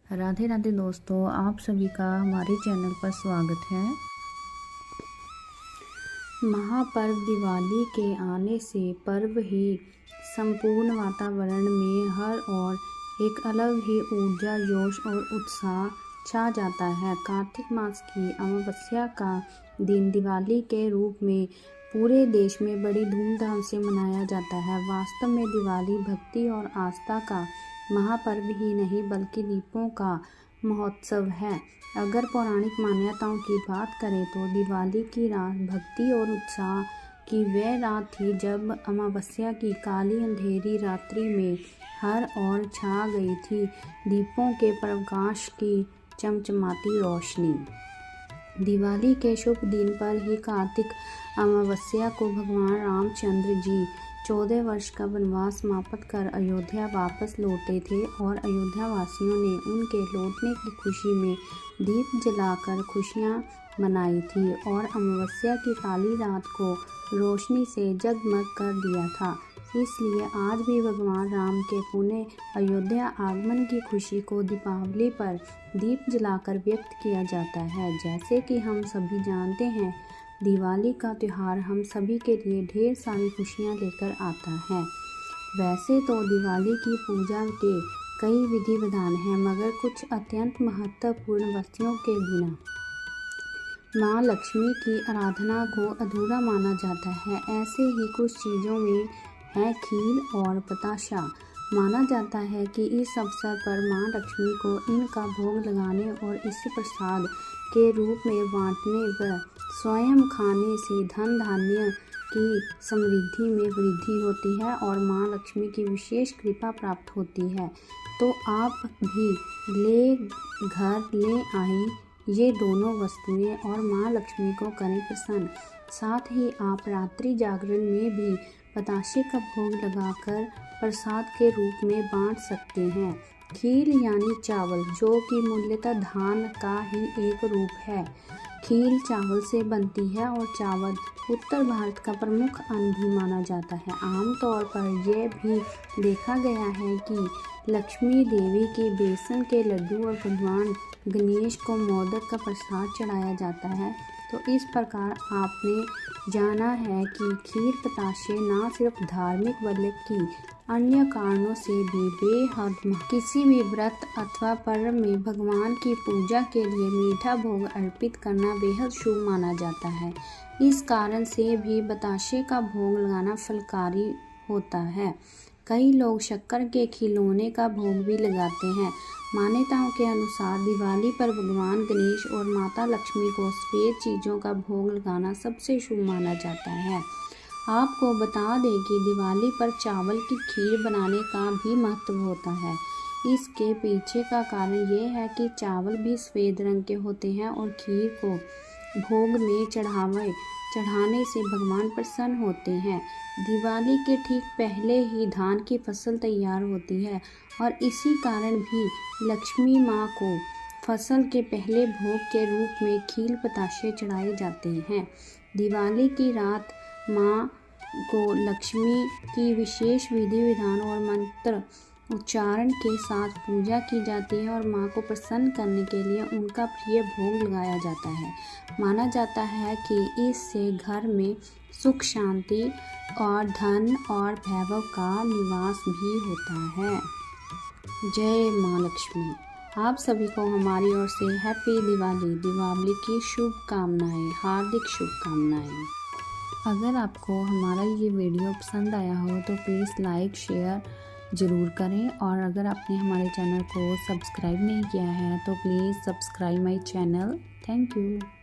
राधे राधे दोस्तों, आप सभी का हमारे चैनल पर स्वागत है। महापर्व दिवाली के आने से पर्व ही संपूर्ण वातावरण में हर ओर एक अलग ही ऊर्जा, जोश और उत्साह छा जाता है। कार्तिक मास की अमावस्या का दिन दिवाली के रूप में पूरे देश में बड़ी धूमधाम से मनाया जाता है। वास्तव में दिवाली भक्ति और आस्था का महापर्व ही नहीं बल्कि दीपों का महोत्सव है। अगर पौराणिक मान्यताओं की बात करें तो दिवाली की रात भक्ति और उत्साह की वह रात थी जब अमावस्या की काली अंधेरी रात्रि में हर ओर छा गई थी दीपों के प्रकाश की चमचमाती रोशनी। दिवाली के शुभ दिन पर ही कार्तिक अमावस्या को भगवान रामचंद्र जी 14 वर्ष का वनवास समाप्त कर अयोध्या वापस लौटे थे और अयोध्या वासियों ने उनके लौटने की खुशी में दीप जलाकर खुशियां मनाई थी और अमावस्या की काली रात को रोशनी से जगमग कर दिया था। इसलिए आज भी भगवान राम के पुण्य अयोध्या आगमन की खुशी को दीपावली पर दीप जलाकर व्यक्त किया जाता है। जैसे कि हम सभी जानते हैं, दिवाली का त्यौहार हम सभी के लिए ढेर सारी खुशियां लेकर आता है। वैसे तो दिवाली की पूजा के कई विधि विधान हैं, मगर कुछ अत्यंत महत्वपूर्ण वस्तुओं के बिना माँ लक्ष्मी की आराधना को अधूरा माना जाता है। ऐसे ही कुछ चीज़ों में है खीर और बताशा। माना जाता है कि इस अवसर पर माँ लक्ष्मी को इनका भोग लगाने और इसे प्रसाद के रूप में बांटने व स्वयं खाने से धन धान्य की समृद्धि में वृद्धि होती है और माँ लक्ष्मी की विशेष कृपा प्राप्त होती है। तो आप भी ले आएं ये दोनों वस्तुएं और माँ लक्ष्मी को करें प्रसन्न। साथ ही आप रात्रि जागरण में भी बताशे का भोग लगाकर प्रसाद के रूप में बांट सकते हैं। खीर यानी चावल, जो कि मूलतः धान का ही एक रूप है। खीर चावल से बनती है और चावल उत्तर भारत का प्रमुख अन्न भी माना जाता है। आमतौर पर यह भी देखा गया है कि लक्ष्मी देवी के बेसन के लड्डू और भगवान गणेश को मोदक का प्रसाद चढ़ाया जाता है। तो इस प्रकार आपने जाना है कि खीर बताशे न सिर्फ धार्मिक बल्कि अन्य कारणों से भी बेहद किसी भी व्रत अथवा पर्व में भगवान की पूजा के लिए मीठा भोग अर्पित करना बेहद शुभ माना जाता है। इस कारण से भी बताशे का भोग लगाना फलकारी होता है। कई लोग शक्कर के खिलौने का भोग भी लगाते हैं। मान्यताओं के अनुसार दिवाली पर भगवान गणेश और माता लक्ष्मी को सफ़ेद चीज़ों का भोग लगाना सबसे शुभ माना जाता है। आपको बता दें कि दिवाली पर चावल की खीर बनाने का भी महत्व होता है। इसके पीछे का कारण ये है कि चावल भी सफ़ेद रंग के होते हैं और खीर को भोग में चढ़ाने से भगवान प्रसन्न होते हैं। दिवाली के ठीक पहले ही धान की फसल तैयार होती है और इसी कारण भी लक्ष्मी माँ को फसल के पहले भोग के रूप में खीर बताशे चढ़ाए जाते हैं। दिवाली की रात माँ को लक्ष्मी की विशेष विधि विधान और मंत्र उच्चारण के साथ पूजा की जाती है और माँ को प्रसन्न करने के लिए उनका प्रिय भोग लगाया जाता है। माना जाता है कि इससे घर में सुख, शांति और धन और वैभव का निवास भी होता है। जय माँ लक्ष्मी। आप सभी को हमारी ओर से हैप्पी दिवाली की शुभकामनाएं, हार्दिक शुभकामनाएं। अगर आपको हमारा ये वीडियो पसंद आया हो तो प्लीज़ लाइक शेयर ज़रूर करें और अगर आपने हमारे चैनल को सब्सक्राइब नहीं किया है तो please subscribe my channel. Thank you.